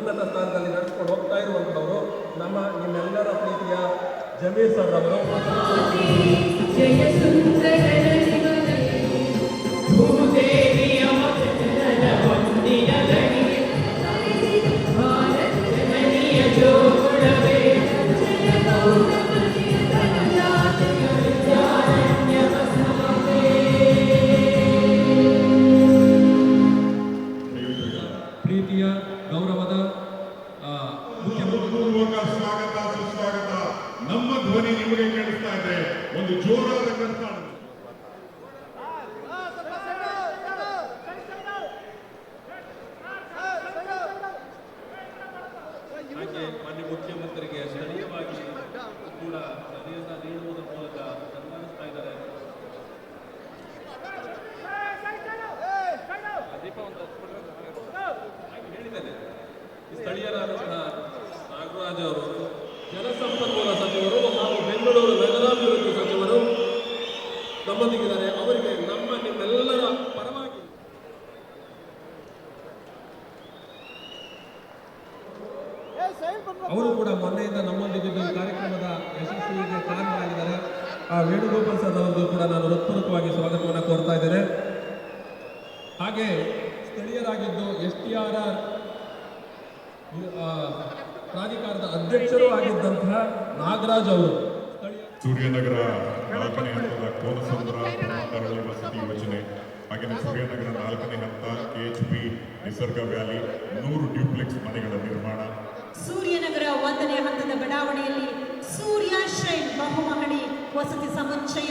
ಉನ್ನತ ಸ್ಥಾನದಲ್ಲಿ ನಡೆಸ್ಕೊಂಡು ಹೋಗ್ತಾ ಇರುವಂಥವರು ನಿಮ್ಮೆಲ್ಲರ ಪ್ರೀತಿಯ ಜಮೀರ್ ಸರ್ ಅವರು. ಪ್ರೀತಿಯ ಗೌರವದ ಮುಖ್ಯಪೂರ್ವಕ ಸ್ವಾಗತ ಸುಸ್ವಾಗತ. ನಮ್ಮ ಧ್ವನಿ ನಿಮಗೆ ಕೇಳಿಸ್ತಾ ಇದೆ. ಒಂದು ಜೋರಾದ ಕರ್ನಾಟಕ. ಹಾಗೆ ಮಾನ್ಯ ಮುಖ್ಯಮಂತ್ರಿಗೆ ಸ್ಥಳೀಯವಾಗಿ ಕೂಡ ಸಂದೇಶ ನೀಡುವುದರ ಮೂಲಕ ಸನ್ಮಾನಿಸ್ತಾ ಇದ್ದಾರೆ. ಹೇಳಿದ್ದೇನೆ, ಸ್ಥಳೀಯರಾದಂತಹ ನಾಗರಾಜ್ ಅವರು ಜಲಸಂಪನ್ಮೂಲ ಸಚಿವರು ಹಾಗೂ ಬೆಂಗಳೂರು ನಗರಾಭಿವೃದ್ಧಿ ಸಚಿವರು ನಮ್ಮೊಂದಿಗಿದ್ದಾರೆ. ಅವರಿಗೆ ನಿಮ್ಮೆಲ್ಲರ ಪರವಾಗಿ ಅವರು ಕೂಡ ಮೊನ್ನೆಯಿಂದ ನಮ್ಮೊಂದಿಗಿದ್ದು ಈ ಕಾರ್ಯಕ್ರಮದ ಯಶಸ್ವಿಗೆ ಕಾರಣರಾಗಿದ್ದಾರೆ. ಆ ವೇಣುಗೋಪಾಲ್ ಸರ್ ಅವರಿಗೂ ಕೂಡ ನಾನು ಹೃತ್ಪೂರ್ವಕವಾಗಿ ಸ್ವಾಗತವನ್ನು ಕೋರ್ತಾ ಇದ್ದೇನೆ. ಹಾಗೆ ಸ್ಥಳೀಯರಾಗಿದ್ದು STRR ಪ್ರಾಧಿಕಾರದ ಅಧ್ಯಕ್ಷರೂ ಆಗಿದ್ದಂತಹ ನಾಗರಾಜ್ ಅವರು ಸೂರ್ಯನಗರ 4ನೇ ಹಂತದ ಕೋನಸಂದ್ರ ಪ್ರಮುಖರಲ್ಲಿ ವಸತಿ ಯೋಜನೆ, ಹಾಗೆಯೇ ಸೂರ್ಯನಗರ 4ನೇ ಹಂತ KHP ನಿಸರ್ಗ ವ್ಯಾಲಿ 100 ಡ್ಯೂಪ್ಲೆಕ್ಸ್ ಮನೆಗಳ ನಿರ್ಮಾಣ, ಸೂರ್ಯನಗರ 1ನೇ ಹಂತದ ಬಡಾವಣೆಯಲ್ಲಿ ಸೂರ್ಯ ಶೈನ್ ಬಹುಮಹಡಿ ವಸತಿ ಸಮುಚ್ಚಯ,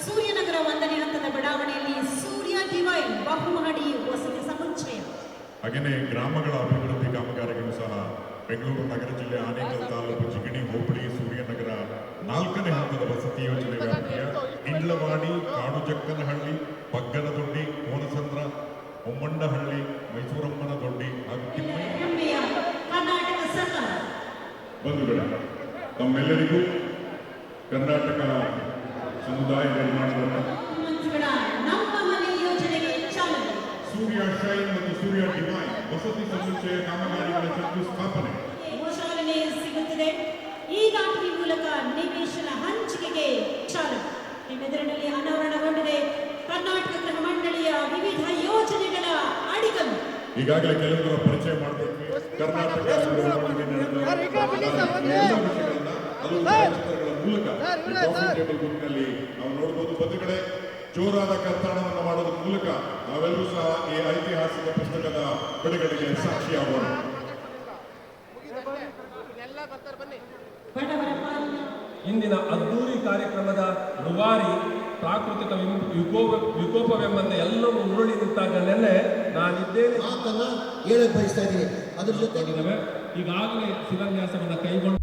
ಸೂರ್ಯನಗರ 1ನೇ ಹಂತದ ಬಡಾವಣೆಯಲ್ಲಿ ಸೂರ್ಯ ಡಿವೈನ್ ಬಹುಮಹಡಿ ವಸತಿ ಸಮುಚ್ಚಯ. ಹಾಗೆಯೇ ಗ್ರಾಮಗಳ ಅಭಿವೃದ್ಧಿ ಕಾಮಗಾರಿಗಳು ಸಹ ಬೆಂಗಳೂರು ನಗರ ಜಿಲ್ಲೆ ಆನೇಕಲ್ ತಾಲೂಕು ಜಿಗಣಿ ಹೋಬಳಿ ಸೂರ್ಯನಗರ 4ನೇ ಹಂತದ ವಸತಿ ಯೋಜನೆ ವ್ಯಾಪ್ತಿಯ ಇಂಡ್ಲವಾಡಿ, ಕಾಡುಜಕ್ಕನಹಳ್ಳಿ, ಬಗ್ಗನದೊಡ್ಡಿ, ಕೋನಸಂದ್ರ, ಹೊಮ್ಮಂಡಹಳ್ಳಿ, ಮೈಸೂರಮ್ಮನದೊಡ್ಡಿ ಹಾಗೂ ಕರ್ನಾಟಕ ಸರ್ಕಾರ. ಬಂಧುಗಳೇ, ತಮ್ಮೆಲ್ಲರಿಗೂ ಕರ್ನಾಟಕ ಸಮುದಾಯ ನಿರ್ಮಾಣದ ನಮ್ಮ ಮನೆ ಯೋಜನೆಗೆ ಚಾಲನೆ. ಸೂರ್ಯ ಶೈನ್ ಮತ್ತು ಸೂರ್ಯ ಡಿವೈನ್ ವಸತಿ ಸಮುಚ್ಚಯ ಕಾಮಗಾರಿಗಳ ಶಂಕುಸ್ಥಾಪನೆ ಚಾಲನೆ ಸಿಗುತ್ತಿದೆ. ಈ ದಾಖಲೆ ಮೂಲಕ ನಿವೇಶನ ಹಂಚಿಕೆಗೆ ಚಾಲನೆ. ನಿಮ್ಮೆದುರಿನಲ್ಲಿ ಅನಾವರಣಗೊಂಡಿದೆ ಕರ್ನಾಟಕ ಗೃಹ ಮಂಡಳಿಯ ವಿವಿಧ ಯೋಜನೆಗಳ ಅಡಿಗಲ್ಲು. ಈಗಾಗಲೇ ಕೆಲವರ ಪರಿಚಯ ಮಾಡಬೇಕು. ಕರ್ನಾಟಕ ಗೃಹ ಮಂಡಳಿ ಮೂಲಕ ನಾವು ನೋಡಬಹುದು. ಬಂಧುಗಳೇ, ಜೋರಾದ ಕರ್ತಾಣವನ್ನು ಮಾಡೋದ್ರ ಮೂಲಕ ನಾವೆಲ್ಲರೂ ಸಹ ಈ ಐತಿಹಾಸಿಕ ಪುಸ್ತಕದ ಬಿಡುಗಡೆಗೆ ಸಾಕ್ಷಿಯಾಗೋಣ. ಇಂದಿನ ಅದ್ದೂರಿ ಕಾರ್ಯಕ್ರಮದ ರೂವಾರಿ ಪ್ರಾಕೃತಿಕ ವಿಕೋಪವೆಂಬಂತೆ ಎಲ್ಲವೂ ಉರುಳಿ ನಿಂತಾಗ ನೆನ್ನೆ ನಾನಿದ್ದೇನೆ ಮಾತನ್ನ ಹೇಳಕ್ ಬಯಸ್ತಾ ಇದ್ದೀನಿ. ಅದ್ರ ಜೊತೆ ಈಗಾಗಲೇ ಶಿಲಾನ್ಯಾಸವನ್ನು ಕೈಗೊಂಡು